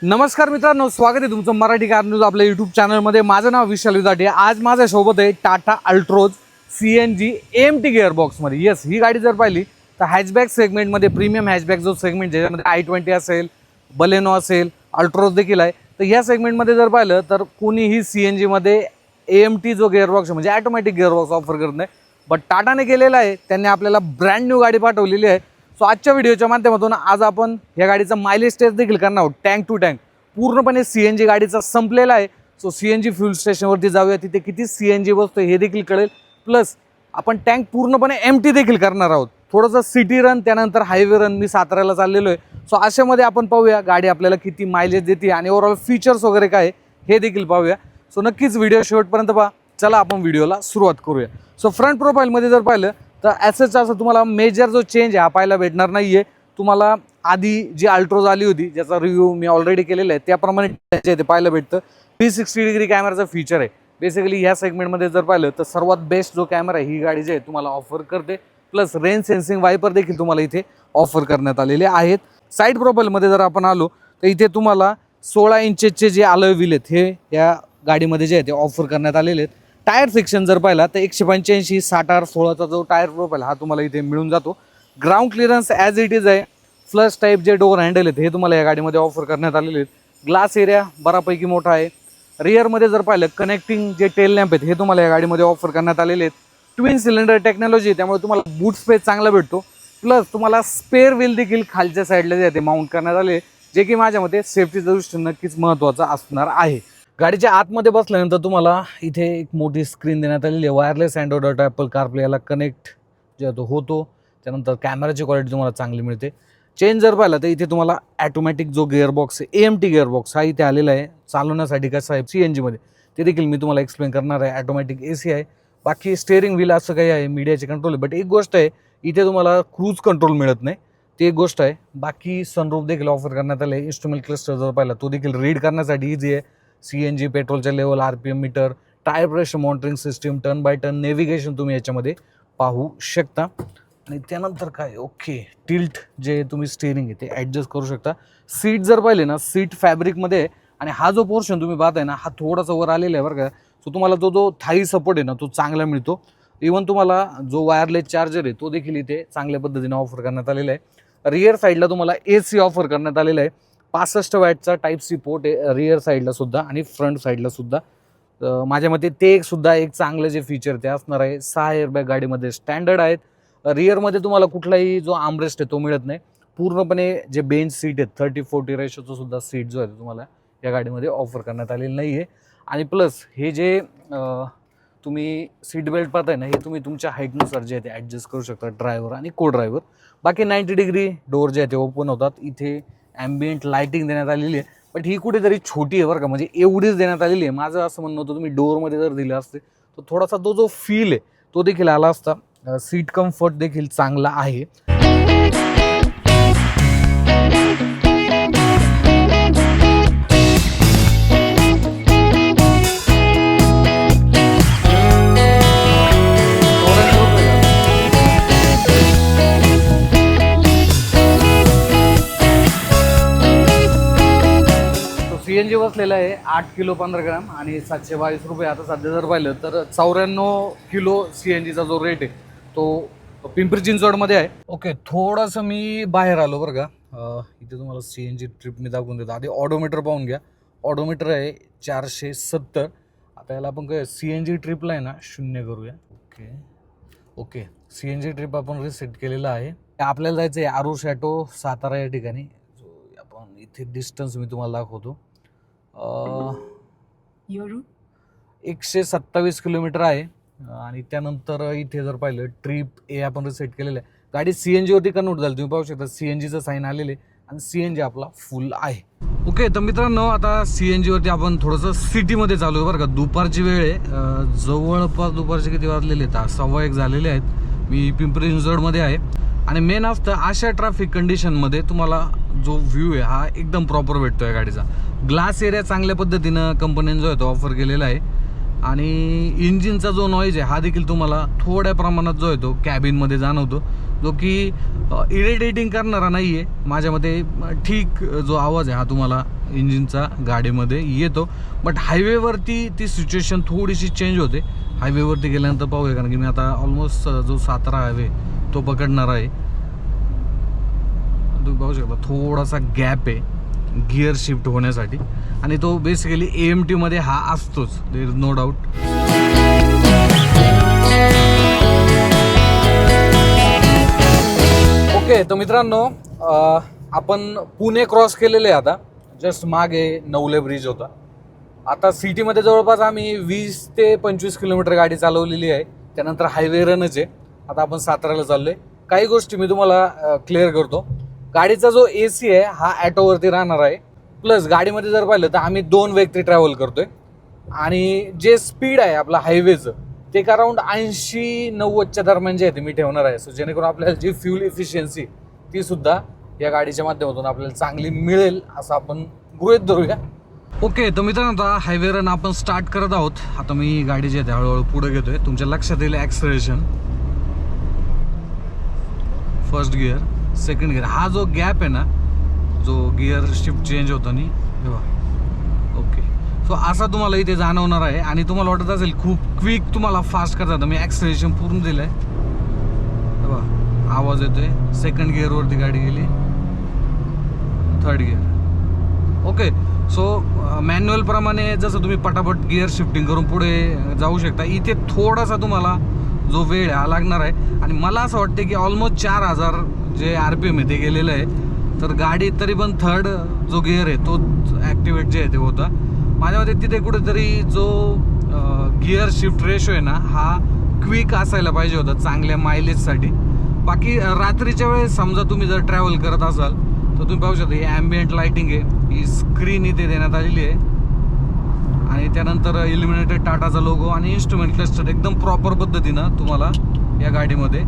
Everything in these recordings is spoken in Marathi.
नमस्कार मित्रांनो, स्वागत आहे तुमचं मराठी कार न्यूज आपल्या यूट्यूब चॅनलमध्ये। माझं नाव विशाल विदाटे। आज माझ्यासोबत आहे टाटा अल्ट्रोज CNG AMT गिअरबॉक्समध्ये। येस, ही गाडी जर पाहिली तर हॅचबॅक सेगमेंटमध्ये प्रीमियम हॅचबॅक जो सेगमेंट ज्याच्यामध्ये i20 असेल, बलेनो असेल, अल्ट्रोज देखील आहे, तर ह्या सेगमेंटमध्ये जर पाहिलं तर कोणीही CNGमध्ये AMT जो गिअरबॉक्स म्हणजे ऑटोमॅटिक गिअरबॉक्स ऑफर करत नाही, बट टाटाने केलेला आहे। त्यांनी आपल्याला ब्रँड न्यू गाडी पाठवलेली आहे। सो आजच्या व्हिडिओच्या माध्यमातून आज आपण या गाडीचा मायलेज टेस्ट देखील करणार आहोत। टँक टू टँक पूर्णपणे CNG गाडीचा संपलेला आहे। सो CNG फ्यूल स्टेशनवरती जाऊया, तिथे किती CNG बसतो हे देखील कळेल। प्लस आपण टँक पूर्णपणे एम्प्टी देखील करणार आहोत। थोडंसं सिटी रन, त्यानंतर हायवे रन। मी साताऱ्याला चाललेलो आहे। सो अशामध्ये आपण पाहूया गाडी आपल्याला किती मायलेज देते आणि ओव्हरऑल फीचर्स वगैरे काय हे देखील पाहूया। सो नक्कीच व्हिडिओ शेवटपर्यंत पहा। चला आपण व्हिडिओला सुरुवात करूया। सो फ्रंट प्रोफाईलमध्ये जर पाहिलं तर ॲसेच असं तुम्हाला मेजर जो चेंज आहे हा पाहायला भेटणार नाही आहे। तुम्हाला आधी जी अल्ट्रोज आली होती ज्याचा रिव्ह्यू मी ऑलरेडी केलेला आहे त्याप्रमाणे ते पाहायला भेटतं। 360 डिग्री कॅमेराचा फीचर आहे। बेसिकली ह्या सेगमेंटमध्ये जर पाहिलं तर सर्वात बेस्ट जो कॅमेरा ही गाडी जी आहे तुम्हाला ऑफर करते। प्लस रेन सेन्सिंग वायपर देखील तुम्हाला इथे ऑफर करण्यात आलेले आहेत। साईड प्रोफाईलमध्ये जर आपण आलो तर इथे तुम्हाला 16 इंचेसचे जे अलॉय व्हील आहेत हे या गाडीमध्ये जे आहे ते ऑफर करण्यात आलेले आहेत। टायर सेक्शन जर पाहिला तर 185 60R16चा जो टायर प्रोफाईल हा तुम्हाला इथे मिळून जातो। Ground clearance as it is आहे। फ्लश टाईप जे डोअर हँडल आहेत हे तुम्हाला या गाडीमध्ये ऑफर करण्यात आलेले आहेत। ग्लास एरिया बऱ्यापैकी मोठा आहे। रिअरमध्ये जर पाहिलं कनेक्टिंग जे टेल लॅम्प आहेत हे तुम्हाला या गाडीमध्ये ऑफर करण्यात आलेले आहेत। ट्विन सिलेंडर टेक्नॉलॉजी त्यामुळे तुम्हाला बूट स्पेस चांगला भेटतो। प्लस तुम्हाला स्पेअर व्हील देखील खालच्या साईडला जे आहे ते माउंट करण्यात आले, जे की माझ्या मते सेफ्टीच्या दृष्टीने नक्कीच महत्त्वाचा असणार आहे। गाडीच्या आतमध्ये बसल्यानंतर तुम्हाला इथे एक मोठी स्क्रीन देण्यात आलेली आहे। Wireless Android auto Apple CarPlay याला कनेक्ट जे तो होतो। त्यानंतर कॅमेराची क्वालिटी तुम्हाला चांगली मिळते। चेंज जर पाहिला तर इथे तुम्हाला ॲटोमॅटिक जो गिअरबॉक्स आहे AMT गिअरबॉक्स हा इथे आलेला आहे। चालवण्यासाठी कसं आहे CNGमध्ये ते देखील मी तुम्हाला एक्सप्लेन करणार आहे। ॲटोमॅटिक AC आहे। बाकी स्टेअरिंग व्हील असं काही आहे, मीडियाचे कंट्रोल आहे। बट एक गोष्ट आहे, इथे तुम्हाला क्रूज कंट्रोल मिळत नाही, ती एक गोष्ट आहे। बाकी सनरूफ देखील ऑफर करण्यात आले आहे। इन्स्ट्रुमेंट क्लस्टर जर पाहिला तो देखील रीड करण्यासाठी इझी आहे। CNG पेट्रोलच्या level, RPM meter, tyre pressure monitoring system, turn by turn navigation तुम्ही याच्यामध्ये पाहू शकता। आणि त्यानंतर काय, ओके, टिल्ट जे तुम्ही स्टेअरिंग आहे ते ॲडजस्ट करू शकता। सीट जर पाहिले ना, सीट फॅब्रिकमध्ये आहे आणि हा जो पोर्शन तुम्ही पाहताय ना हा थोडासा वर आलेला आहे बरं का। सो तुम्हाला जो थाई सपोर्ट आहे ना तो चांगला मिळतो। इवन तुम्हाला जो वायरलेस चार्जर आहे तो देखील इथे चांगल्या पद्धतीने ऑफर करण्यात आलेला आहे। रिअर साईडला तुम्हाला AC ऑफर करण्यात आलेला आहे। 65 वॅटचा टाईप-C पोर्ट आहे रिअर साईडला सुद्धा आणि फ्रंट साईडला सुद्धा। माझ्या मते ते एक सुद्धा एक चांगलं जे फीचर ते असणार आहे। 6 एअरबॅग गाडीमध्ये स्टँडर्ड आहेत। रिअरमध्ये तुम्हाला कुठलाही जो आर्मरेस्ट आहे तो मिळत नाही। पूर्णपणे जे बेंच सीट आहेत 30-40 रेशोचं सुद्धा सीट जो आहे तुम्हाला या गाडीमध्ये ऑफर करण्यात आलेलं नाही आहे। आणि प्लस हे जे तुम्ही सीट बेल्ट पाहताय ना हे तुम्ही तुमच्या हाईटनुसार जे आहे ते ॲडजस्ट करू शकता, ड्रायव्हर आणि को ड्रायव्हर। बाकी 90 डिग्री डोअर जे आहे ते ओपन होतात। इथे ॲम्बियंट लाईटिंग देण्यात आलेली आहे, बट ही कुठेतरी छोटी आहे बरं का, म्हणजे एवढीच देण्यात आलेली आहे। माझं असं म्हणणं होतं तुम्ही डोअरमध्ये जर दिलं असते तर थोडासा जो फील आहे तो देखील आला असता। सीट कम्फर्ट देखील चांगला आहे। CNG बसलेला आहे 8 किलो 15 ग्राम आणि 722 रुपये। आता सध्या जर पाहिलं तर 94 किलो CNGचा जो रेट आहे तो पिंपरी चिंचवडमध्ये आहे। ओके, थोडंसं मी बाहेर आलो बरं का। इथे तुम्हाला CNG ट्रिप मी दाखवून देतो। आधी ऑडोमीटर पाहून घ्या। ऑडोमीटर आहे 470। आता याला आपण काय CNG ट्रिपला आहे ना 0 करूया। ओके, CNG ट्रिप आपण रिसेट केलेला आहे। आपल्याला जायचं आहे आरुष ॲटो सातारा या ठिकाणी। आपण इथे डिस्टन्स मी तुम्हाला दाखवतो। 127 किलोमीटर आहे। आणि त्यानंतर इथे जर पाहिलं ट्रिप ए आपण रिसेट केलेलं आहे। गाडी CNG वरती कन्वर्ट झाली, तुम्ही पाहू शकता CNGचं साईन आलेले आणि CNG आपला फुल आहे। ओके, तर मित्रांनो आता CNG वरती आपण थोडंसं सिटीमध्ये चालू आहे बरं का। दुपारची वेळ आहे, जवळपास दुपारचे किती वाजलेले आहेत, 1:15 झालेले आहेत। मी पिंपरी चिंचवडमध्ये आहे आणि मेन असतं अशा ट्रॅफिक कंडिशनमध्ये तुम्हाला जो व्ह्यू आहे हा एकदम प्रॉपर भेटतो आहे गाडीचा। ग्लास एरिया चांगल्या पद्धतीनं कंपनीने जो आहे तो ऑफर केलेला आहे आणि इंजिनचा जो नॉईज आहे हा देखील तुम्हाला थोड्या प्रमाणात जो आहे तो कॅबिनमध्ये जाणवतो। जो की इरिटेटिंग करणारा नाही आहे माझ्या मते. ठीक जो आवाज आहे हा तुम्हाला इंजिनचा गाडीमध्ये येतो, बट हायवेवरती ती सिच्युएशन थोडीशी चेंज होते. हायवेवरती गेल्यानंतर पाहूया, कारण की मी आता ऑलमोस्ट जो सातारा हायवे तो पकडणार आहे. तुम्ही पाहू शकता थोडासा गॅप आहे गिअर शिफ्ट होण्यासाठी, आणि तो बेसिकली AMT मध्ये हा असतोच, there is no doubt. Okay, तर मित्रांनो आपण पुणे क्रॉस केलेले आहे. आता जस्ट मागे नवले ब्रिज होता. आता सिटीमध्ये जवळपास आम्ही 20 ते 25 किलोमीटर गाडी चालवलेली आहे. त्यानंतर हायवे रनच आहे. आता आपण साताऱ्याला चाललोय. काही गोष्टी मी तुम्हाला क्लिअर करतो. गाडीचा जो AC आहे हा ॲटोवरती राहणार आहे. प्लस गाडीमध्ये जर पाहिलं तर आम्ही 2 व्यक्ती ट्रॅव्हल करतोय, आणि जे स्पीड आहे आपलं हायवेचं ते अराउंड 80-90च्या दरम्यान जे आहे ते मी ठेवणार आहे. सो जेणेकरून आपल्याला जी फ्यूल इफिशियन्सी ती सुद्धा या गाडीच्या माध्यमातून आपल्याला चांगली मिळेल असं आपण गृहीत धरूया. ओके, तर मित्रांनो आता हायवे रन आपण स्टार्ट करत आहोत. आता मी गाडी जी आहे हळूहळू पुढे घेतोय. तुमच्या लक्षात येईल acceleration, first gear, second gear. हा जो गॅप आहे ना, जो गिअर शिफ्ट चेंज होतो नी तेव्हा. ओके, सो असा तुम्हाला इथे जाणवणार आहे. आणि तुम्हाला वाटत असेल खूप क्विक तुम्हाला फास्ट करतात, मी ॲक्सलरेशन पूर्ण दिलं आहे. तेव्हा आवाज येतोय. सेकंड गिअरवरती गाडी गेली, third gear. Okay, so manual प्रमाणे जसं तुम्ही पटापट गिअर शिफ्टिंग करून पुढे जाऊ शकता. इथे थोडासा तुम्हाला जो वेळ हा लागणार आहे, आणि मला असं वाटतं की ऑलमोस्ट 4000 जे RPM आहे ते गेलेलं आहे. तर गाडी तरी पण थर्ड जो गिअर आहे तो ॲक्टिवेट जे आहे ते होता. माझ्या मते तिथे कुठेतरी जो गिअर शिफ्ट रेशो आहे ना हा क्विक असायला पाहिजे होता चांगल्या मायलेजसाठी. बाकी रात्रीच्या वेळेस समजा तुम्ही जर ट्रॅव्हल करत असाल तर तुम्ही पाहू शकता ही ॲम्बियंट लाईटिंग आहे, ही स्क्रीन इथे देण्यात आलेली आहे, आणि त्यानंतर इल्युमिनेटेड टाटाचा लोगो आणि इन्स्ट्रुमेंट क्लस्टर एकदम प्रॉपर पद्धतीनं तुम्हाला या गाडीमध्ये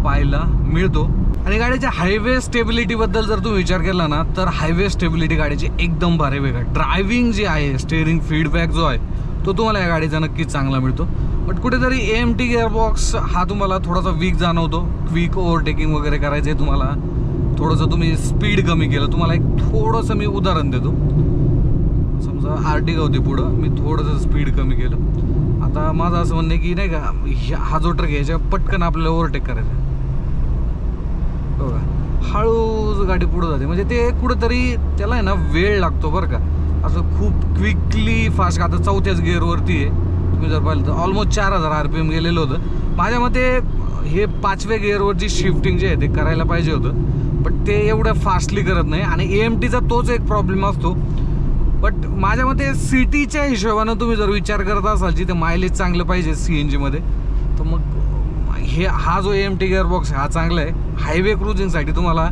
पाहायला मिळतो. आणि गाडीच्या हायवे स्टेबिलिटीबद्दल जर तुम्ही विचार केला ना तर हायवे स्टेबिलिटी गाडीची एकदम भारी वेगळी. ड्रायव्हिंग जी आहे, स्टेअरिंग फीडबॅक जो आहे तो तुम्हाला या गाडीचा नक्कीच चांगला मिळतो. बट कुठेतरी AMT गिअरबॉक्स हा तुम्हाला थोडासा वीक जाणवतो. क्विक ओव्हरटेकिंग वगैरे करायचं आहे तुम्हाला, थोडंसं तुम्ही स्पीड कमी केलं. तुम्हाला एक थोडंसं मी उदाहरण देतो. समजा Artiga होती पुढं, मी थोडंसं स्पीड कमी केलं. आता माझं असं म्हणणं आहे की नाही का, हा जो ट्रक याच्या पटकन आपल्याला ओव्हरटेक करायचं आहे बघा. हळू गाडी पुढं जाते, म्हणजे ते कुठंतरी त्याला आहे ना वेळ लागतो बरं का. असं खूप क्विकली फास्ट. आता 4थ्याच गिअरवरती आहे, तुम्ही जर पाहिलं तर ऑलमोस्ट 4000 RPM गेलेलं होतं. माझ्या मते हे 5व्या गिअरवरची शिफ्टिंग जे आहे ते करायला पाहिजे होतं, बट ते एवढं फास्टली करत नाही. आणि AMTचा तोच एक प्रॉब्लेम असतो. बट माझ्या मते सिटीच्या हिशोबानं तुम्ही जर विचार करत असाल जिथे मायलेज चांगलं पाहिजे CNGमध्ये, तर मग हा जो AMT गिअरबॉक्स हा चांगला आहे. हायवे क्रुझिंगसाठी तुम्हाला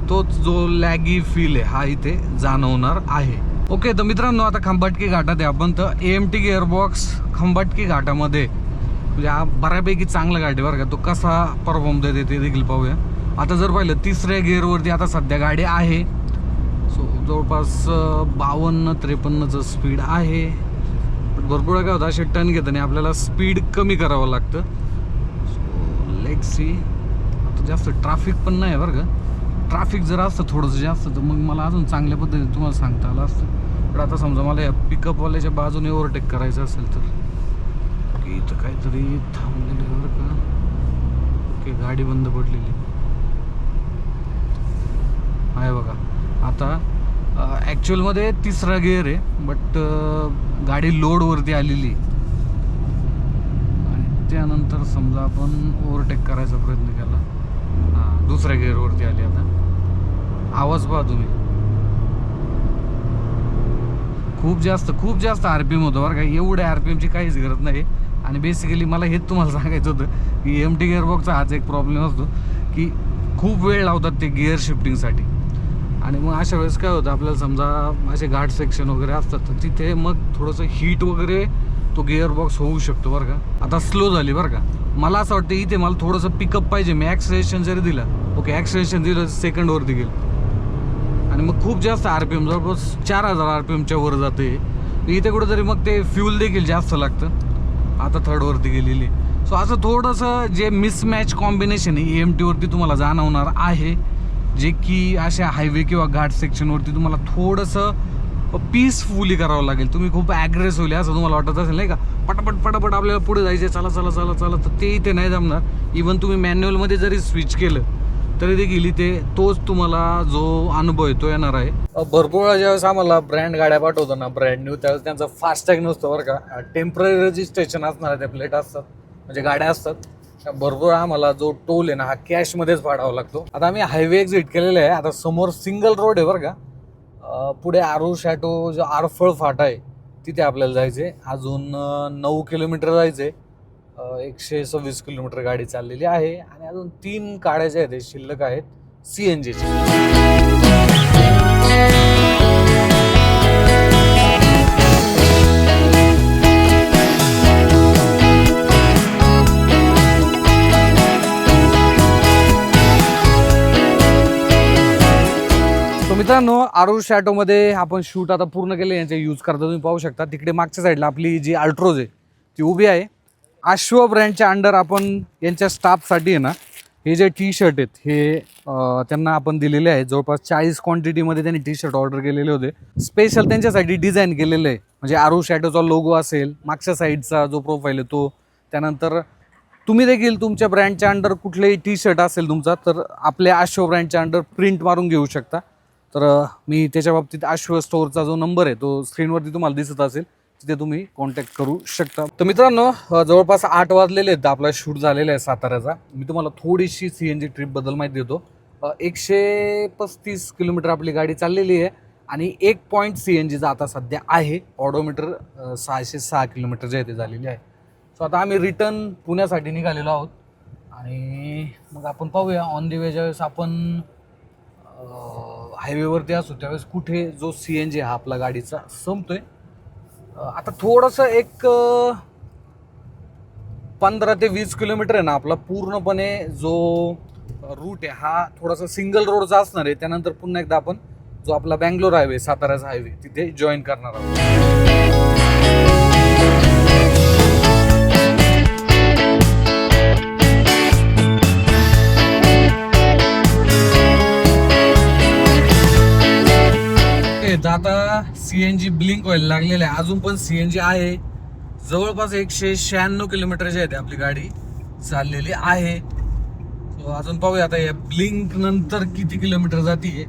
तोच जो लॅगी फील आहे हा इथे जाणवणार आहे. ओके, तर मित्रांनो आता खंबाटकी घाटात आहे आपण. तर AMT गिअरबॉक्स खंबाटकी घाटामध्ये म्हणजे हा बऱ्यापैकी चांगला घाट आहे बरं का. तो कसा परफॉर्म देते ते देखील पाहूया. आता जर पाहिलं 3ऱ्या गिअरवरती आता सध्या गाडी आहे. सो जवळपास 52-53चं स्पीड आहे. पण भरपूर काय होतं असे टर्न घेताना आपल्याला स्पीड कमी करावं लागतं. So let's see. आता जास्त ट्रॅफिक पण नाही आहे बरं का. ट्रॅफिक जर असतं थोडंसं जास्त तर मग मला अजून चांगल्या पद्धतीने तुम्हाला सांगता आलं असतं. पण आता समजा मला या पिकअपवाल्याच्या बाजूने ओव्हरटेक करायचं असेल तर की इथं काहीतरी थांबलेलं बरं का. ओके, गाडी बंद पडलेली आहे बघा. आता ॲक्च्युअलमध्ये 3रा गिअर आहे, बट गाडी लोडवरती आलेली, आणि त्यानंतर समजा आपण ओव्हरटेक करायचा प्रयत्न केला. हां, 2ऱ्या गिअरवरती आली. आता आवाज पहा तुम्ही, खूप जास्त RPM होतं बरं का. एवढ्या RPMची काहीच गरज नाही. आणि बेसिकली मला हेच तुम्हाला सांगायचं होतं की AMT गिअरबॉक्सचा हाच एक प्रॉब्लेम असतो की खूप वेळ लावतात ते गिअर शिफ्टिंगसाठी. आणि मग अशा वेळेस काय होतं आपल्याला समजा असे घाट सेक्शन वगैरे असतात तर तिथे मग थोडंसं हीट वगैरे तो गिअरबॉक्स होऊ शकतो बरं का. आता स्लो झाली बरं का. मला असं वाटतं इथे मला थोडंसं पिकअप पाहिजे. मी ॲक्सलेरेशन जरी दिलं, ओके ॲक्सलेरेशन दिलं, सेकंडवरती गेलं आणि मग खूप जास्त RPM जवळपास 4000 RPMच्या वर जाते. इथे कुठेतरी मग ते फ्यूल देखील जास्त लागतं. आता थर्डवरती गेलेली. सो असं थोडंसं जे मिसमॅच कॉम्बिनेशन आहे EMTवरती तुम्हाला जाणवणार आहे, जे की अशा हायवे किंवा घाट सेक्शनवरती तुम्हाला थोडंसं पीसफुली करावं लागेल. तुम्ही खूप ॲग्रेसिव्हली असं तुम्हाला वाटत असेल नाही का, पटापट पटापट आपल्याला पुढे जायचं, चला चला चला चला, तर ते इथे नाही जमणार. इवन तुम्ही मॅन्युअलमध्ये जरी स्विच केलं तरी देखील इथे तोच तुम्हाला जो अनुभव आहे तो येणार आहे. भरपूर ज्यावेळेस आम्हाला ब्रँड गाड्या पाठवतो ना, ब्रँड न्यू, त्यावेळेस त्यांचा फास्टॅग नसतं बरं का, टेम्पररी रजिस्ट्रेशन असणार आहे, त्या प्लेट असतात म्हणजे गाड्या असतात. भरपूर आम्हाला जो टोल आहे ना हा कॅशमध्येच पाडावा लागतो. आता आम्ही हायवे एक्झिट केलेलं आहे. आता समोर सिंगल रोड आहे बरं का, पुढे आरू शॅटो जो आरफळ फाटा आहे तिथे आपल्याला जायचं आहे. अजून 9 किलोमीटर जायचं आहे. 126 किलोमीटर गाडी चाललेली आहे आणि अजून 3 काड्या ज्या आहेत शिल्लक आहेत CNGचे. मित्रांनो, आरू शॅटोमध्ये आपण शूट आता पूर्ण केले. यांचे यूज करता तुम्ही पाहू शकता. तिकडे मागच्या साईडला आपली जी अल्ट्रोज आहे ती उभी आहे. आश्व ब्रँडच्या अंडर आपण यांच्या स्टाफसाठी आहे ना हे जे टी शर्ट आहेत हे त्यांना आपण दिलेले आहेत. जवळपास 40 क्वांटिटीमध्ये त्यांनी टी शर्ट ऑर्डर केलेले होते. स्पेशल त्यांच्यासाठी डिझाईन केलेलं आहे. म्हणजे आरू शॅटोचा लोगो असेल, मागच्या साईडचा जो प्रोफाईल आहे तो, त्यानंतर तुम्ही देखील तुमच्या ब्रँडच्या अंडर कुठलेही टी शर्ट असेल तुमचा तर आपल्या आश्व ब्रँडच्या अंडर प्रिंट मारून घेऊ शकता. तर मी त्याच्या बाबतीत आश्व स्टोअरचा जो नंबर आहे तो स्क्रीनवरती तुम्हाला दिसत असेल, तिथे तुम्ही कॉन्टॅक्ट करू शकता. तर मित्रांनो, जवळपास 8 वाजलेले आहेत. आपला शूट झालेला आहे साताऱ्याचा. मी तुम्हाला थोडीशी CNG ट्रिपबद्दल माहिती देतो. 135 किलोमीटर आपली गाडी चाललेली आहे आणि 1 पॉईंट CNGचा आता सध्या आहे. ऑडोमीटर 606 किलोमीटर जे आहे ते झालेली आहे. सो आता आम्ही रिटर्न पुण्यासाठी निघालेलो आहोत आणि मग आपण पाहूया ऑन द वे ज्यावेळेस आपण हायवेवरती असू त्यावेळेस कुठे जो CNG हा आपला गाडीचा संपतोय. आता थोडंसं एक 15 ते 20 किलोमीटर आहे ना आपला पूर्णपणे जो रूट आहे हा थोडासा सिंगल रोडचा असणार आहे. त्यानंतर पुन्हा एकदा आपण जो आपला बँगलोर हायवे, साताऱ्याचा हायवे तिथे जॉईन करणार आहोत. आता CNG ब्लिंक व्हायला लागलेलं आहे. अजून पण CNG आहे. जवळपास 196 किलोमीटर जे आहे आपली गाडी चाललेली आहे. सो अजून पाहूया आता या ब्लिंक नंतर किती किलोमीटर जाते.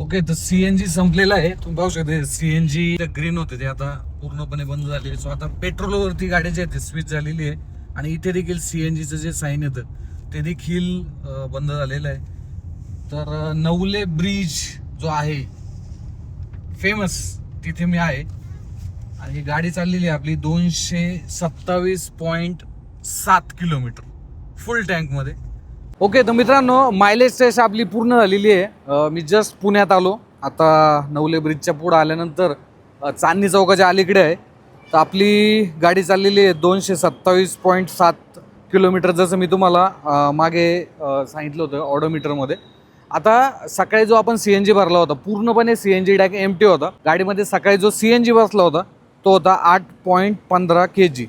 ओके, तर CNG संपलेला आहे. तुम्ही पाहू शकता CNG ग्रीन होते ते आता पूर्णपणे बंद झाले. सो आता पेट्रोलवरती गाडी जी आहे स्विच झालेली आहे आणि इथे देखील CNGचं जे साईन येतं ते देखील बंद झालेलं आहे. तर नवले ब्रिज जो आहे फेमस तिथे मी आहे आणि ही गाडी चाललेली आहे आपली 227.7 किलोमीटर फुल टँकमध्ये. ओके, तर मित्रांनो, मायलेज टेस्ट आपली पूर्ण झालेली आहे. मी जस्ट पुण्यात आलो. आता नवले ब्रिजच्या पुढं आल्यानंतर चांदणी चौकाच्या अलीकडे आहे. तर आपली गाडी चाललेली आहे 227.7 किलोमीटर, जसं मी तुम्हाला मागे सांगितलं होतं ऑडोमीटरमध्ये. आता सकाळी जो आपण CNG भरला होता पूर्णपणे CNG टँक एम्प्टी होता. गाडीमध्ये सकाळी जो CNG बसला होता तो होता 8.15 kg.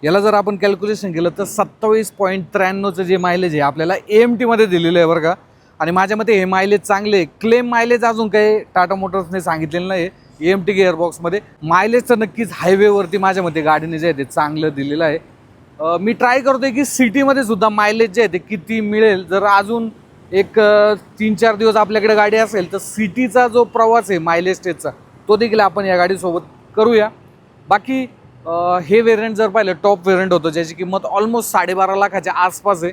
याला जर आपण कॅल्क्युलेशन केलं तर 27.93चं जे मायलेज आहे आपल्याला AMTमध्ये दिलेलं आहे बरं का. आणि माझ्या मते हे मायलेज चांगले. क्लेम मायलेज अजून काही टाटा मोटर्सने सांगितलेलं नाही. AMT गिअरबॉक्समध्ये मायलेज तर नक्कीच हायवेवरती माझ्या मते गाडीने जे आहे ते चांगलं दिलेलं आहे. मी ट्राय करतोय की सिटीमध्ये सुद्धा मायलेज जे आहे ते किती मिळेल. जर अजून एक 3-4 दिवस आपल्याकडे गाडी असेल तर सिटीचा जो प्रवास आहे मायलेज टेस्टचा तो देखील आपण या गाडीसोबत करूया. बाकी हे व्हेरियंट जर पाहिलं टॉप व्हेरियंट होतं ज्याची किंमत ऑलमोस्ट 12.5 लाखाच्या आसपास आहे.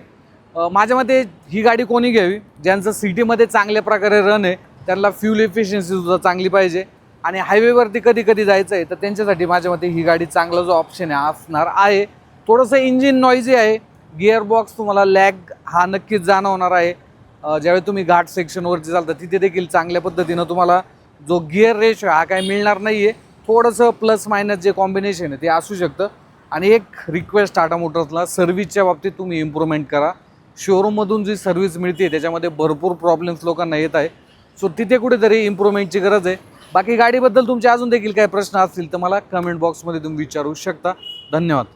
माझ्या मते ही गाडी कोणी घ्यावी ज्यांचं सिटीमध्ये चांगल्या प्रकारे रन आहे, त्यांना फ्यूल एफिशियन्सीसुद्धा चांगली पाहिजे आणि हायवेवरती कधी कधी जायचं आहे तर त्यांच्यासाठी माझ्या मते ही गाडी चांगला जो ऑप्शन आहे असणार आहे. थोडंसं इंजिन नॉईजी आहे. गिअरबॉक्स तुम्हाला लॅग हा नक्कीच जाणवणार आहे. ज्यावेळी तुम्ही घाट सेक्शनवरती चालता तिथे देखील चांगल्या पद्धतीनं तुम्हाला जो गिअर रेशो हा काय मिळणार नाही आहे. थोडंसं प्लस मायनस जे कॉम्बिनेशन आहे ते असू शकतं. आणि एक रिक्वेस्ट टाटा मोटर्सला, सर्व्हिसच्या बाबतीत तुम्ही इम्प्रूव्हमेंट करा. शोरूममधून जी सर्व्हिस मिळते त्याच्यामध्ये भरपूर प्रॉब्लेम्स लोकांना येत आहे. सो तिथे कुठेतरी इम्प्रूव्हमेंटची गरज आहे. बाकी गाडीबद्दल तुमचे अजून देखील काही प्रश्न असतील तर मला कमेंट बॉक्समध्ये तुम्ही विचारू शकता. धन्यवाद.